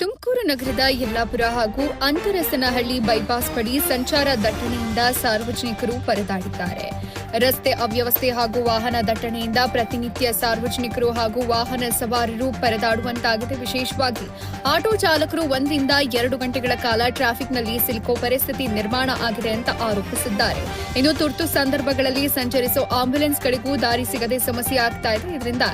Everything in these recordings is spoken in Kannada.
ತುಮಕೂರು ನಗರದ ಯಲ್ಲಾಪುರ ಹಾಗೂ ಅಂತರಸನಹಳ್ಳಿ ಬೈಪಾಸ್ ಬಳಿ ಸಂಚಾರ ದಟ್ಟಣೆಯಿಂದ ಸಾರ್ವಜನಿಕರು ಪರದಾಡಿದ್ದಾರೆ. ರಸ್ತೆ ಅವ್ಯವಸ್ಥೆ ಹಾಗೂ ವಾಹನ ದಟ್ಟಣೆಯಿಂದ ಪ್ರತಿನಿತ್ಯ ಸಾರ್ವಜನಿಕರು ಹಾಗೂ ವಾಹನ ಸವಾರರು ಪರದಾಡುವಂತಾಗಿದೆ. ವಿಶೇಷವಾಗಿ ಆಟೋ ಚಾಲಕರು 1 ರಿಂದ 2 ಗಂಟೆಗಳ ಕಾಲ ಟ್ರಾಫಿಕ್ನಲ್ಲಿ ಸಿಲುಕೋ ಪರಿಸ್ಥಿತಿ ನಿರ್ಮಾಣ ಆಗಿದೆ ಅಂತ ಆರೋಪಿಸಿದ್ದಾರೆ. ಇನ್ನು ತುರ್ತು ಸಂದರ್ಭಗಳಲ್ಲಿ ಸಂಚರಿಸೋ ಆಂಬ್ಯುಲೆನ್ಸ್ಗಳಿಗೂ ದಾರಿ ಸಿಗದೆ ಸಮಸ್ಯೆ ಆಗ್ತಾ ಇದೆ. ಇದರಿಂದ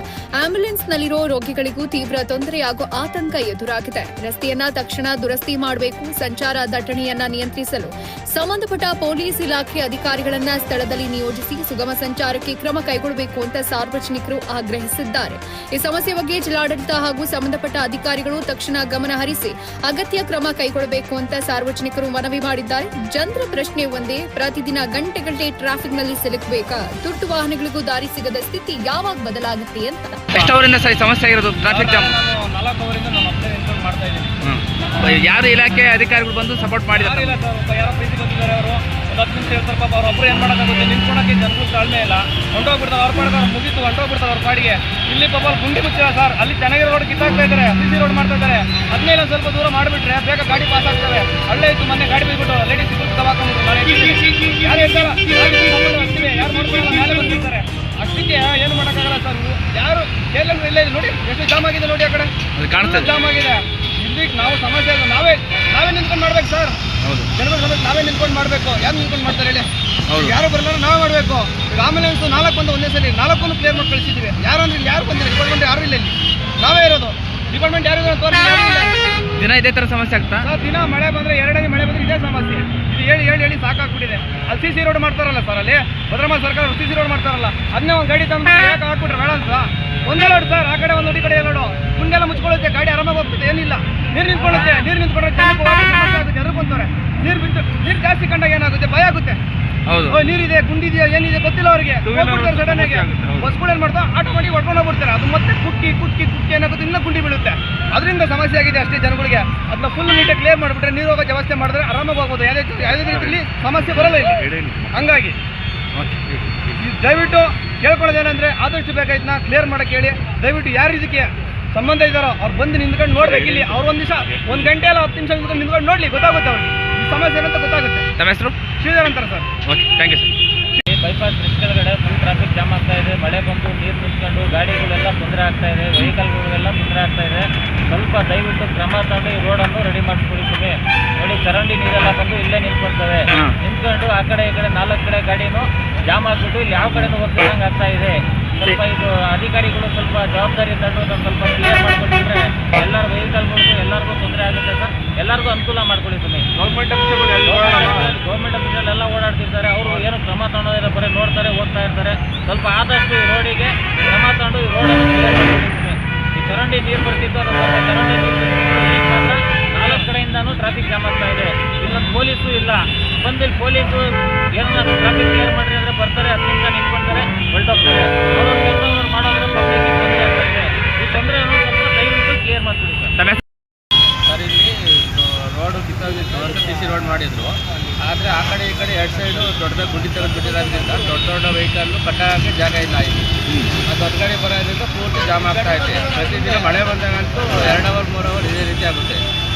ಆಂಬ್ಯುಲೆನ್ಸ್ನಲ್ಲಿರೋ ರೋಗಿಗಳಿಗೂ ತೀವ್ರ ತೊಂದರೆಯಾಗುವ ಆತಂಕ ಎದುರಾಗಿದೆ. ರಸ್ತೆಯನ್ನ ತಕ್ಷಣ ದುರಸ್ತಿ ಮಾಡಬೇಕು. ಸಂಚಾರ ದಟ್ಟಣೆಯನ್ನ ನಿಯಂತ್ರಿಸಲು ಸಂಬಂಧಪಟ್ಟ ಪೊಲೀಸ್ ಇಲಾಖೆ ಅಧಿಕಾರಿಗಳನ್ನ ಸ್ಥಳದಲ್ಲಿ ನಿಯೋಜಿಸಿ ಸುಗಮ ಸಂಚಾರಕ್ಕೆ ಕ್ರಮ ಕೈಗೊಳ್ಳಬೇಕು ಅಂತ ಸಾರ್ವಜನಿಕರು ಆಗ್ರಹಿಸಿದ್ದಾರೆ. ಈ ಸಮಸ್ಯೆ ಬಗ್ಗೆ ಜಿಲ್ಲಾಡಳಿತ ಹಾಗೂ ಸಂಬಂಧಪಟ್ಟ ಅಧಿಕಾರಿಗಳು ತಕ್ಷಣ ಗಮನ ಹರಿಸಿ ಅಗತ್ಯ ಕ್ರಮ ಕೈಗೊಳ್ಳಬೇಕು ಅಂತ ಸಾರ್ವಜನಿಕರು ಮನವಿ ಮಾಡಿದ್ದಾರೆ. ಜನರ ಪ್ರಶ್ನೆ ಒಂದೇ, ಪ್ರತಿದಿನ ಗಂಟೆಗಟ್ಟಲೆ ಟ್ರಾಫಿಕ್ನಲ್ಲಿ ಸಿಲುಕಬೇಕಾ? ತುರ್ತು ವಾಹನಗಳಿಗೂ ದಾರಿ ಸಿಗದ ಸ್ಥಿತಿ ಯಾವಾಗ ಬದಲಾಗುತ್ತೆ ಅಂತ. ಎಷ್ಟು ಅವರಿಂದ ಸರಿ ಸಮಸ್ಯೆ ಆಗಿರೋದು ಟ್ರಾಫಿಕ್ ಜಾಮ್? 4 ಅವರಿಂದ ನಾನು ಅಪ್ಲೈ ಮಾಡ್ತಾ ಇದ್ದೀನಿ. ಯಾರು ಇಲಾಖೆ ಅಧಿಕಾರಿಗಳು ಬಂದು ಸಪೋರ್ಟ್ ಮಾಡಿದ್ದಾರೆ? ಯಾರೋ ಪ್ರೀತಿ ಬಂದಿದ್ದಾರೆ. ಅವರು ಒಂದು 10 ನಿಮಿಷ ಹೇಳ್ತಾರೆ. ಪಾಪ ಅವ್ರು ಒಬ್ಬರು ಏನು ಮಾಡೋಕ್ಕಾಗುತ್ತೆ? ನಿಂತ್ಕೊಳಕ್ಕೆ ಜನಗಳು ತಾಳ್ಮೆ ಇಲ್ಲ. ಹೊಂಟೋಗ್ಬಿಡ್ತಾರೆ. ಅವ್ರ ಪಾಡಿಗೆ ಅವ್ರು ಮುಗಿತು ಹೊಂಟೋಗ್ಬಿಡ್ತಾರೆ ಅವ್ರ ಪಾಡಿಗೆ. ಇಲ್ಲಿ ಪಾಪ ಅಲ್ಲಿ ಗುಂಡಿ ಮುಚ್ಚಿಲ್ಲ ಸರ್. ಅಲ್ಲಿ ಚೆನ್ನಾಗಿರೋ ರೋಡ್ ಕಿತ್ತಾಕ್ತಾ ಇದ್ದಾರೆ, ಸಿಸಿ ರೋಡ್ ಮಾಡ್ತಾ ಇದ್ದಾರೆ. ಅದನ್ನೇ ಒಂದು ಸ್ವಲ್ಪ ದೂರ ಮಾಡಿಬಿಟ್ರೆ ಬೇಗ ಗಾಡಿ ಪಾಸ್ ಆಗ್ತವೆ. ಅಲ್ಲೇ ಇತ್ತು ಮೊನ್ನೆ ಗಾಡಿ ಬಿದ್ಬಿಟ್ಟು ಲೇಡೀಸ್ ದವಾಕೊಂಡ್ಬಿಟ್ಟು ಯಾರು ಹೇಳ್ತಾರೆ? ಯಾರು ನೋಡ್ಕೊಳ್ಳಲ್ಲ, ಮೇಲೆ ಬಂದಿರ್ತಾರೆ. ಅಷ್ಟಕ್ಕೆ ಏನು ಮಾಡೋಕ್ಕಾಗಲ್ಲ ಸರ್. ಯಾರು ಎಲ್ಲಂದ್ರೆ ಇಲ್ಲ ನೋಡಿ ಎಷ್ಟು ಜಾಮ್ ಆಗಿದೆ ನೋಡಿ. ಆ ಕಡೆ ಜಾಮ್ ಆಗಿದೆ. ಇಲ್ಲಿ ನಾವು ಸಮಸ್ಯೆ ಇಲ್ಲ, ನಾವೇ ನಿಂತ್ಕೊಂಡು ಮಾಡ್ಬೇಕು ಸರ್. ಜನಗಳ ಸಮಸ್ಯೆ ನಾವೇ ನಿಂತ್ಕೊಂಡು ಮಾಡಬೇಕು. ಯಾರು ನಿಂತ್ಕೊಂಡು ಮಾಡ್ತಾರೆ ಹೇಳಿ? ಯಾರು ಬರಲ್ಲ, ನಾವೇ ಮಾಡಬೇಕು. ಈಗ ಆಂಬುಲೆನ್ಸ್ 4 ಬಂದು ಒಂದೇ ಸಲ 4 ಕ್ಲಿಯರ್ ಮಾಡಿ ಕಳಿಸಿದ್ದೀವಿ. ಯಾರು ಅಂದ್ರೆ ಇಲ್ಲಿ ಯಾರು ಬಂದಿಲ್ಲ. ಡಿಪಾರ್ಟ್ಮೆಂಟ್ ಯಾರು ಇಲ್ಲ, ಇಲ್ಲಿ ನಾವೇ ಇರೋದು. ಡಿಪಾರ್ಟ್ಮೆಂಟ್ ಯಾರು ದಿನ ಇದೇ ಥರ ಸಮಸ್ಯೆ ಆಗ್ತಾ ಸರ್? ದಿನ ಮಳೆ ಬಂದರೆ 2 ಮಳೆ ಬಂದರೆ ಇದೇ ಸಮಸ್ಯೆ. ಇದು ಹೇಳಿ ಸಾಕಾಗ್ಬಿಟ್ಟಿದೆ. ಅಲ್ಲಿ ಸಿಸಿ ರೋಡ್ ಮಾಡ್ತಾರಲ್ಲ ಸರ್, ಅಲ್ಲಿ ಭದ್ರಮಾ ಸರ್ಕಾರ ಸಿಸಿ ರೋಡ್ ಮಾಡ್ತಾರಲ್ಲ, ಅದನ್ನೇ ಒಂದು ಗಾಡಿ ತಂದು ಯಾಕೆ ಹಾಕ್ಬಿಟ್ರೆ ಬೇಡ ಅಂತ. ಒಂದೇ ರೋಡ್ ಸರ್, ಆ ಕಡೆ ಒಂದು ಈ ಕಡೆ ನೋಡು. ಗುಂಡೆಲ್ಲ ಮುಚ್ಕೊಳ್ಳುತ್ತೆ, ಗಾಡಿ ಆರಾಮಾಗಿ ಹೋಗ್ತದೆ, ಏನಿಲ್ಲ. ನೀರು ನಿಂತ್ಕೊಳ್ಳುತ್ತೆ. ನೀರು ನಿಂತ್ಕೊಂಡ್ರೆ ಜನರು ಬಂತಾರೆ. ನೀರು ಜಾಸ್ತಿ ಕಂಡಾಗ ಏನಾಗುತ್ತೆ? ಭಯ ಆಗುತ್ತೆ. ನೀರಿದೆ, ಗುಂಡಿದೆಯಾ, ಏನಿದೆ ಗೊತ್ತಿಲ್ಲ ಅವ್ರಿಗೆ. ಹೋಗ್ಬಿಡ್ತಾರೆ ಸಡನ್ ಆಗಿ. ಬಸ್ಗಳು ಏನು ಮಾಡ್ತಾ ಆಟೋ ಮಾಡಿ ಹೊಡ್ಕೊಂಡು ಹೋಗ್ಬಿಡ್ತಾರೆ. ಅದು ಮತ್ತೆ ಕುಕ್ಕಿ ಏನಾಗುತ್ತೆ, ಇನ್ನೂ ಗುಂಡಿ ಬೀಳುತ್ತೆ. ಅದರಿಂದ ಸಮಸ್ಯೆ ಆಗಿದೆ ಅಷ್ಟೇ ಜನಗಳಿಗೆ. ಅದನ್ನ ಫುಲ್ ನೀಟಾಗಿ ಕ್ಲಿಯರ್ ಮಾಡಿಬಿಟ್ರೆ, ನೀರು ಹೋಗೋ ವ್ಯವಸ್ಥೆ ಮಾಡಿದ್ರೆ ಆರಾಮಾಗಿ ಹೋಗ್ಬೋದು. ಯಾವುದೇ ರೀತಿಯಲ್ಲಿ ಸಮಸ್ಯೆ ಬರಲ್ಲ ಇಲ್ಲಿ. ಹಂಗಾಗಿ ದಯವಿಟ್ಟು ಕೇಳ್ಕೊಳ್ಳೋದೇನೆಂದ್ರೆ, ಆದಷ್ಟು ಬೇಕಾಯ್ತನ ಕ್ಲಿಯರ್ ಮಾಡಕ್ಕೆ ಹೇಳಿ. ದಯವಿಟ್ಟು ಯಾರು ಇದಕ್ಕೆ ಸಂಬಂಧ ಇದ್ದಾರೋ ಅವ್ರು ಬಂದು ನಿಂತ್ಕೊಂಡು ನೋಡ್ಬೇಕು. ಇಲ್ಲಿ ಅವ್ರು ಒಂದು ದಿವಸ 1 ಗಂಟೆ ಅಲ್ಲ 10 ನಿಮಿಷ ನಿಂತ್ಕೊಂಡು ನೋಡ್ಲಿ, ಗೊತ್ತಾಗುತ್ತೆ ಅವ್ರಿಗೆ ಈ ಸಮಸ್ಯೆ ಏನಂತ ಗೊತ್ತಾಗುತ್ತೆ. ನಮ್ಮ ಹೆಸರು ಶ್ರೀಧರ್ ಅಂತಾರೆ sir. Okay, thank you sir. Bypass bridge ಕೆಳಗಡೆ ಫುಲ್ ಟ್ರಾಫಿಕ್ ಜಾಮ್ ಆಗ್ತಾ ಇದೆ. ಮಳೆ ಬಂದು ನೀರು ನಿಂತ್ಕೊಂಡು ಗಾಡಿಗಳೆಲ್ಲ ತೊಂದರೆ ಆಗ್ತಾ ಇದೆ, ವೆಹಿಕಲ್ಗಳಿಗೆಲ್ಲ ತೊಂದರೆ ಆಗ್ತಾ ಇದೆ. ಸ್ವಲ್ಪ ದಯವಿಟ್ಟು ಕ್ರಮ ತಗೊಂಡು ಈ ರೋಡನ್ನು ರೆಡಿ ಮಾಡಿಸ್ಕೊಳ್ತೀವಿ. ನೋಡಿ, ಚರಂಡಿ ನೀರೆಲ್ಲ ಬಂದು ಇಲ್ಲೇ ನಿಂತ್ಕೊಳ್ತವೆ. ನಿಂತ್ಕೊಂಡು ಆ ಕಡೆ ಈ ಕಡೆ 4 ಕಡೆ ಗಾಡಿನೂ ಜಾಮ್ ಆಗಿಬಿಟ್ಟು ಇಲ್ಲಿ ಯಾವ ಕಡೆನೂ ಹೋಗ್ತಿದ್ದಂಗೆ ಆಗ್ತಾ ಇದೆ. ಸ್ವಲ್ಪ ಇದು ಅಧಿಕಾರಿಗಳು ಸ್ವಲ್ಪ ಜವಾಬ್ದಾರಿ ತಗೊಂಡು ಸ್ವಲ್ಪ ಕ್ಲಿಯರ್ ಮಾಡ್ಕೊಟ್ಟಿದ್ರೆ ಎಲ್ಲರ ವೆಹಿಕಲ್ಗಳಿಗೂ ಎಲ್ಲರಿಗೂ ತೊಂದರೆ ಆಗುತ್ತೆ ಸರ್. ಎಲ್ಲರಿಗೂ ಅನುಕೂಲ ಮಾಡ್ಕೊಳ್ತೀವಿ. ಗೌರ್ಮೆಂಟ್ ಆಫೀಸಲ್ಲೆಲ್ಲ ಓಡಾಡ್ತಿರ್ತಾರೆ. ಅವರು ಏನು ಕ್ರಮ ತಗೊಳ್ಳೋದಿಲ್ಲ, ಬರೀ ನೋಡ್ತಾರೆ, ಹೋಗ್ತಾ ಇರ್ತಾರೆ. ಸ್ವಲ್ಪ ಆದಷ್ಟು ಈ ರೋಡಿಗೆ ಕ್ರಮ ತಗೊಂಡು ಈ ರೋಡನ್ನು ಕ್ಲಿಯರ್ ಮಾಡ್ಕೊಳ್ತೀವಿ. ಈ ಚರಂಡಿ ನೀರು ಬರ್ತಿತ್ತು, ಅದು ಸ್ವಲ್ಪ ಚರಂಡಿ ನೀರು ಈಗ ಮಾತ್ರ 4 ಕಡೆಯಿಂದನೂ ಟ್ರಾಫಿಕ್ ಜಾಮ್ ಆಗ್ತಾ ಇದೆ. ಇಲ್ಲೊಂದು ಪೊಲೀಸು ಇಲ್ಲ. ಬಂದಿಲ್ಲಿ ಪೊಲೀಸು ಏನಾದ್ರು ಟ್ರಾಫಿಕ್ ಕ್ಲಿಯರ್ ಮಾಡಿರಿ ಅಂದರೆ ಬರ್ತಾರೆ, 10 ನಿಮಿಷ ನಿಂತ್ಕೊಳ್ತಾರೆ, ಹೊರಟೋಗ್ತಾರೆ. ಅವ್ರವ್ರ ಕೆಲಸ ಅವ್ರು ಮಾಡೋದ್ರೆ ಪಬ್ಲಿಕ್ಗೆ ತೊಂದರೆ ಆಗ್ತಾ ಇದೆ. ಈ ತೊಂದರೆಯನ್ನು ಸ್ವಲ್ಪ ದಯವಿಟ್ಟು ಕ್ಲಿಯರ್ ಮಾಡ್ತೀವಿ ಸರ್. ಸರ್, ಇಲ್ಲಿ ರೋಡು ಕಿತ್ತೋಗಿತ್ತು ಅಂತ ಸಿಸಿ ರೋಡ್ ಮಾಡಿದ್ರು. ಆದರೆ ಆ ಕಡೆ ಈ ಕಡೆ 2 ಸೈಡು ದೊಡ್ಡ ಗುಂಡಿ ತೆಗೆದುಬಿಟ್ಟಿರೋದ್ರಿಂದ ದೊಡ್ಡ ವೆಹಿಕಲ್ಲು ಕಟ್ಟಾಗಕ್ಕೆ ಜಾಗ ಇಲ್ಲ. ಇಲ್ಲಿ ಅದು ದೊಡ್ಡ ಗಾಡಿ ಬರೋದ್ರಿಂದ ಪೂರ್ತಿ ಜಾಮ್ ಆಗ್ತಾ ಇದೆ. ಪ್ರತಿದಿನ ಮಳೆ ಬಂದಾಗಂತೂ 2 ಅವರ್ 3 ಅವರ್ ಇದೇ ರೀತಿ ಆಗುತ್ತೆ.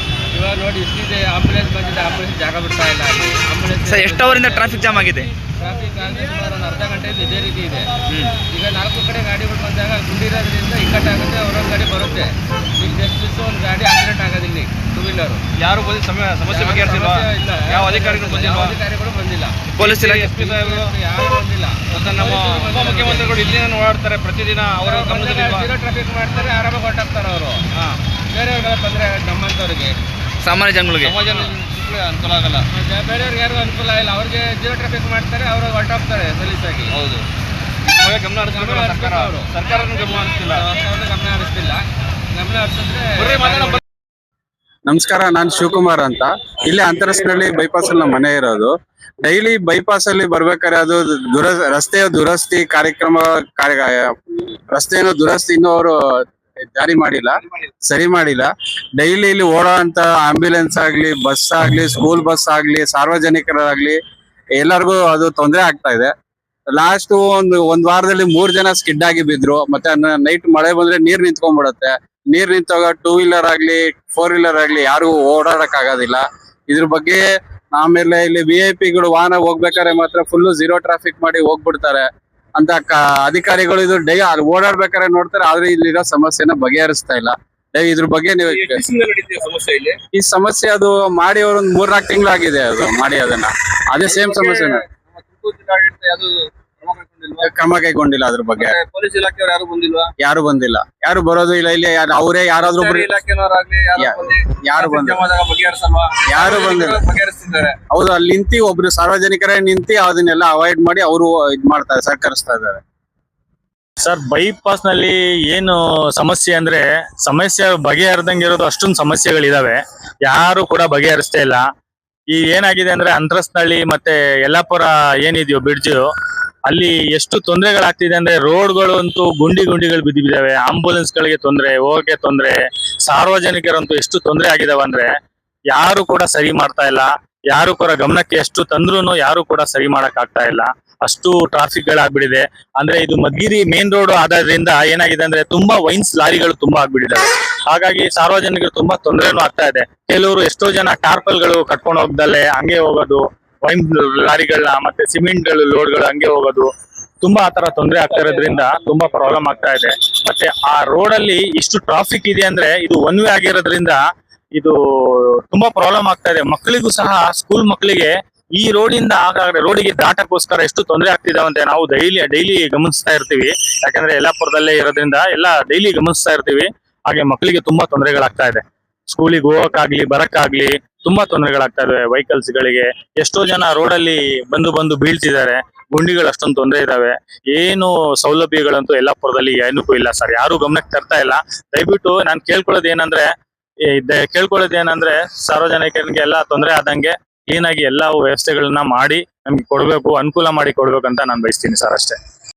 ಇವಾಗ ನೋಡಿ, ಇಷ್ಟಿದೆ ಆಂಬುಲೆನ್ಸ್ ಬಂದಿದೆ, ಆಂಬುಲೆನ್ಸ್ ಜಾಗ ಬಿಡ್ತಾ ಇಲ್ಲ. ಅಲ್ಲಿ ಆಂಬುಲೆನ್ಸ್ ಎಷ್ಟು ಅವರಿಂದ ಟ್ರಾಫಿಕ್ ಜಾಮ್ ಆಗಿದೆ? ಟ್ರಾಫಿಕ್ ಅಂದರೆ ಸುಮಾರು ಒಂದು ಅರ್ಧ ಗಂಟೆಯಿಂದ ಇದೇ ರೀತಿ ಇದೆ. ಈಗ 4 ಕಡೆ ಗಾಡಿಗಳು ಬಂದಾಗ ಗುಂಡಿ ಇರೋದ್ರಿಂದ ಇಕ್ಕಟ್ಟಾಗುತ್ತೆ. ಅವರೊಂದು ಗಾಡಿ ಬರುತ್ತೆ. ಈಗ ಜಸ್ಟ್ ಒಂದು ಗಾಡಿ ಆಕ್ಸಿಡೆಂಟ್ ಆಗೋದು ಇಲ್ಲಿ 2 ವೀಲರು. ಯಾರು ಬಂದು ಸಮಸ್ಯೆ ಬಗ್ಗೆ ಇಲ್ಲ, ಯಾವ ಅಧಿಕಾರಿಗಳು ಬಂದಿಲ್ಲ. ಪೊಲೀಸ್ ಇಲಾಖೆ SP ಸಾಹೇಬರು ಯಾರು ಬಂದಿಲ್ಲ. ಮತ್ತು ನಮ್ಮ ಉಪಮುಖ್ಯಮಂತ್ರಿಗಳು ಇಲ್ಲಿನ ಓಡಾಡ್ತಾರೆ ಪ್ರತಿದಿನ. ಅವರು ಜೀರೋ ಟ್ರಾಫಿಕ್ ಮಾಡ್ತಾರೆ, ಆರಾಮಾಗಿ ಹೊರಟಾಗ್ತಾರೆ ಅವರು. ಬೇರೆಯವ್ರಿಗೆಲ್ಲ ತೊಂದರೆ ಆಗುತ್ತೆ. ನಮ್ಮಂಥವ್ರಿಗೆ ಸಾಮಾನ್ಯ ಜನಗಳಿಗೆ ಅನುಕೂಲ ಆಗಲ್ಲ. ಬೇರೆಯವ್ರಿಗೆ ಯಾರಿಗೂ ಅನುಕೂಲ ಇಲ್ಲ. ಅವ್ರಿಗೆ ಜೀರೋ ಟ್ರಾಫಿಕ್ ಮಾಡ್ತಾರೆ, ಅವರು ಹೊರಟೋಗ್ತಾರೆ ಸಲೀಸಾಗಿ. ಹೌದು, ಗಮನ ಹರಿಸ್ತಾರೆ. ಸರ್ಕಾರನೂ ಗಮನ ಹರಿಸ್ತಿಲ್ಲ. ಗಮನ ಹರಿಸ್ತಿಲ್ಲ. ಗಮನ ಹರಿಸಿದ್ರೆ. ನಮಸ್ಕಾರ, ನಾನು ಶಿವಕುಮಾರ್ ಅಂತ. ಇಲ್ಲಿ ಅಂತರಸ್ನಲ್ಲಿ ಬೈಪಾಸ್ ಅಲ್ಲಿ ನಮ್ಮ ಮನೆ ಇರೋದು. ಡೈಲಿ ಬೈಪಾಸ್ ಅಲ್ಲಿ ಬರ್ಬೇಕಾದ್ರೆ ಅದು ರಸ್ತೆಯ ದುರಸ್ತಿ ಕಾರ್ಯಕ್ರಮ ರಸ್ತೆಯನ್ನು ದುರಸ್ತಿ ಇನ್ನೂ ಅವರು ಜಾರಿ ಮಾಡಿಲ್ಲ, ಸರಿ ಮಾಡಿಲ್ಲ. ಡೈಲಿ ಇಲ್ಲಿ ಓಡೋ ಅಂತ ಆಂಬ್ಯುಲೆನ್ಸ್ ಆಗ್ಲಿ, ಬಸ್ ಆಗ್ಲಿ, ಸ್ಕೂಲ್ ಬಸ್ ಆಗ್ಲಿ, ಸಾರ್ವಜನಿಕರಾಗ್ಲಿ ಎಲ್ಲರಿಗೂ ಅದು ತೊಂದರೆ ಆಗ್ತಾ ಇದೆ. ಲಾಸ್ಟ್ ಒಂದ್ ವಾರದಲ್ಲಿ 3 ಜನ ಸ್ಕಿಡ್ ಆಗಿ ಬಿದ್ರು. ಮತ್ತೆ ನೈಟ್ ಮಳೆ ಬಂದ್ರೆ ನೀರ್ ನಿಂತ್ಕೊಂಡ್ಬಿಡುತ್ತೆ. ನೀರ್ ನಿಂತಾಗ 2 ವೀಲರ್ ಆಗ್ಲಿ 4 ವೀಲರ್ ಆಗ್ಲಿ ಯಾರಿಗೂ ಓಡಾಡಕ್ ಆಗೋದಿಲ್ಲ. ಇದ್ರ ಬಗ್ಗೆ ಆಮೇಲೆ ಇಲ್ಲಿ VIP ಗಳು ವಾಹನ ಹೋಗ್ಬೇಕಾದ್ರೆ ಮಾತ್ರ ಫುಲ್ 0 ಟ್ರಾಫಿಕ್ ಮಾಡಿ ಹೋಗ್ಬಿಡ್ತಾರೆ ಅಂತ ಅಧಿಕಾರಿಗಳು ಇದು ಅಲ್ಲಿ ಓಡಾಡ್ಬೇಕಾದ್ರೆ ನೋಡ್ತಾರೆ, ಆದ್ರೆ ಇಲ್ಲಿರೋ ಸಮಸ್ಯೆನ ಬಗೆಹರಿಸ್ತಾ ಇಲ್ಲ. ಇದ್ರ ಬಗ್ಗೆ ನೀವು ಈ ಸಮಸ್ಯೆ ಅದು ಮಾಡಿ ಅವ್ರ 3-4 ತಿಂಗಳಾಗಿದೆ ಅದು ಮಾಡಿ ಅದನ್ನ ಅದೇ ಸೇಮ್ ಸಮಸ್ಯೆನ ಕ್ರಮ ಕೈಗೊಂಡಿಲ್ಲ. ಅದ್ರ ಬಗ್ಗೆ ಪೊಲೀಸ್ ಇಲಾಖೆಯವರು ಯಾರು ಬಂದಿಲ್ವಾ? ಯಾರು ಬಂದಿಲ್ಲ, ಯಾರು ಬರೋದು ಇಲ್ಲ. ಇಲ್ಲಿ ಅವರೇ ಯಾರಾದ್ರೂ ಇಲಾಖೆಯವರಾಗ್ಲಿ ಯಾರು ಬಂದಿಲ್ಲ, ಬಗೆಹರಿಸಲ್ವಾ? ಯಾರು ಬಂದಿಲ್ಲ. ಬಗೆಹರಿಸ್ತಿದ್ದಾರೆ. ಹೌದು, ಅಲ್ಲಿ ನಿಂತಿ ಒಬ್ರು ಸಾರ್ವಜನಿಕರೇ ನಿಂತಿ ಅದನ್ನೆಲ್ಲ ಅವಾಯ್ಡ್ ಮಾಡಿ ಅವರು ಇದ್ ಮಾಡ್ತಾರೆ, ಸಹಕರಿಸ್ತಾ ಇದ್ದಾರೆ. ಸರ್, ಬೈಪಾಸ್ ನಲ್ಲಿ ಏನು ಸಮಸ್ಯೆ ಅಂದ್ರೆ ಸಮಸ್ಯೆ ಬಗೆಹರಿದಂಗೆ ಇರೋದು ಅಷ್ಟೊಂದು ಸಮಸ್ಯೆಗಳಿದಾವೆ, ಯಾರು ಕೂಡ ಬಗೆಹರಿಸ್ತಾ ಇಲ್ಲ. ಈ ಏನಾಗಿದೆ ಅಂದ್ರೆ ಅಂತರಸ್ನಳ್ಳಿ ಮತ್ತೆ ಯಲ್ಲಾಪುರ ಏನಿದೆಯೋ ಬ್ರಿಡ್ಜ್ ಅಲ್ಲಿ ಎಷ್ಟು ತೊಂದರೆಗಳಾಗ್ತಿದೆ ಅಂದ್ರೆ ರೋಡ್ಗಳು ಅಂತೂ ಗುಂಡಿಗಳು ಬಿದ್ದಿದ್ದಾವೆ, ಆಂಬುಲೆನ್ಸ್ ಗಳಿಗೆ ತೊಂದರೆ, ಹೋಗಕ್ಕೆ ತೊಂದರೆ, ಸಾರ್ವಜನಿಕರಂತೂ ಎಷ್ಟು ತೊಂದರೆ ಆಗಿದಾವೆ ಅಂದ್ರೆ ಯಾರು ಕೂಡ ಸರಿ ಮಾಡ್ತಾ ಇಲ್ಲ. ಯಾರು ಕೂಡ ಗಮನಕ್ಕೆ ಎಷ್ಟು ತಂದ್ರೂ ಯಾರು ಕೂಡ ಸರಿ ಮಾಡಕ್ ಆಗ್ತಾ ಇಲ್ಲ, ಅಷ್ಟು ಟ್ರಾಫಿಕ್ ಗಳಾಗ್ಬಿಟ್ಟಿದೆ. ಅಂದ್ರೆ ಇದು ಮದ್ಗಿರಿ ಮೇನ್ ರೋಡ್ ಆದ್ರಿಂದ ಏನಾಗಿದೆ ಅಂದ್ರೆ ತುಂಬಾ ವೈನ್ಸ್ ಲಾರಿಗಳು ತುಂಬಾ ಆಗ್ಬಿಟ್ಟಿದ್ದಾವೆ. ಹಾಗಾಗಿ ಸಾರ್ವಜನಿಕರು ತುಂಬಾ ತೊಂದರೆನೂ ಆಗ್ತಾ ಇದೆ. ಕೆಲವರು ಎಷ್ಟೋ ಜನ ಟಾರ್ಪಲ್ಗಳು ಕಟ್ಕೊಂಡು ಹೋಗ್ದಲ್ಲೇ ಹಂಗೆ ಹೋಗೋದು, ವೈನ್ ಲಾರಿಗಳನ್ನ ಮತ್ತೆ ಸಿಮೆಂಟ್ ಗಳು ಲೋಡ್ಗಳು ಹಂಗೆ ಹೋಗೋದು, ತುಂಬಾ ಆತರ ತೊಂದರೆ ಆಗ್ತಾ ಇರೋದ್ರಿಂದ ತುಂಬಾ ಪ್ರಾಬ್ಲಮ್ ಆಗ್ತಾ ಇದೆ. ಮತ್ತೆ ಆ ರೋಡ್ ಅಲ್ಲಿ ಇಷ್ಟು ಟ್ರಾಫಿಕ್ ಇದೆ ಅಂದ್ರೆ ಇದು ಒನ್ ವೇ ಆಗಿರೋದ್ರಿಂದ ಇದು ತುಂಬಾ ಪ್ರಾಬ್ಲಮ್ ಆಗ್ತಾ ಇದೆ. ಮಕ್ಕಳಿಗೂ ಸಹ ಸ್ಕೂಲ್ ಮಕ್ಕಳಿಗೆ ಈ ರೋಡಿಂದ ರೋಡಿಗೆ ದಾಟಕ್ಕೋಸ್ಕರ ಎಷ್ಟು ತೊಂದರೆ ಆಗ್ತಿದಾವಂತೆ ನಾವು ಡೈಲಿ ಗಮನಿಸ್ತಾ ಇರ್ತೀವಿ. ಯಾಕಂದ್ರೆ ಯಲ್ಲಾಪುರದಲ್ಲೇ ಇರೋದ್ರಿಂದ ಎಲ್ಲ ಡೈಲಿ ಗಮನಿಸ್ತಾ ಇರ್ತೀವಿ. ಹಾಗೆ ಮಕ್ಕಳಿಗೆ ತುಂಬಾ ತೊಂದರೆಗಳಾಗ್ತಾ ಇದೆ. ಸ್ಕೂಲಿಗೆ ಹೋಗಕ್ಕಾಗ್ಲಿ ಬರಕ್ಕಾಗ್ಲಿ ತುಂಬಾ ತೊಂದರೆಗಳಾಗ್ತಾ ಇದಾವೆ. ವೆಹಿಕಲ್ಸ್ ಗಳಿಗೆ ಎಷ್ಟೋ ಜನ ರೋಡಲ್ಲಿ ಬಂದು ಬೀಳ್ತಿದ್ದಾರೆ. ಗುಂಡಿಗಳು ಅಷ್ಟೊಂದು ತೊಂದರೆ ಇದಾವೆ. ಏನು ಸೌಲಭ್ಯಗಳಂತೂ ಯಲ್ಲಾಪುರದಲ್ಲಿ ಏನಕ್ಕೂ ಇಲ್ಲ ಸರ್, ಯಾರು ಗಮನಕ್ಕೆ ತರ್ತಾ ಇಲ್ಲ. ದಯವಿಟ್ಟು ನಾನು ಕೇಳ್ಕೊಳ್ಳೋದೇನಂದ್ರೆ ಸಾರ್ವಜನಿಕರಿಗೆ ಎಲ್ಲ ತೊಂದರೆ ಆದಂಗೆ ಕ್ಲೀನ್ ಆಗಿ ಎಲ್ಲಾ ವ್ಯವಸ್ಥೆಗಳನ್ನ ಮಾಡಿ ನಮ್ಗೆ ಕೊಡ್ಬೇಕು, ಅನುಕೂಲ ಮಾಡಿ ಕೊಡ್ಬೇಕಂತ ನಾನು ಬಯಸ್ತೀನಿ ಸರ್, ಅಷ್ಟೇ.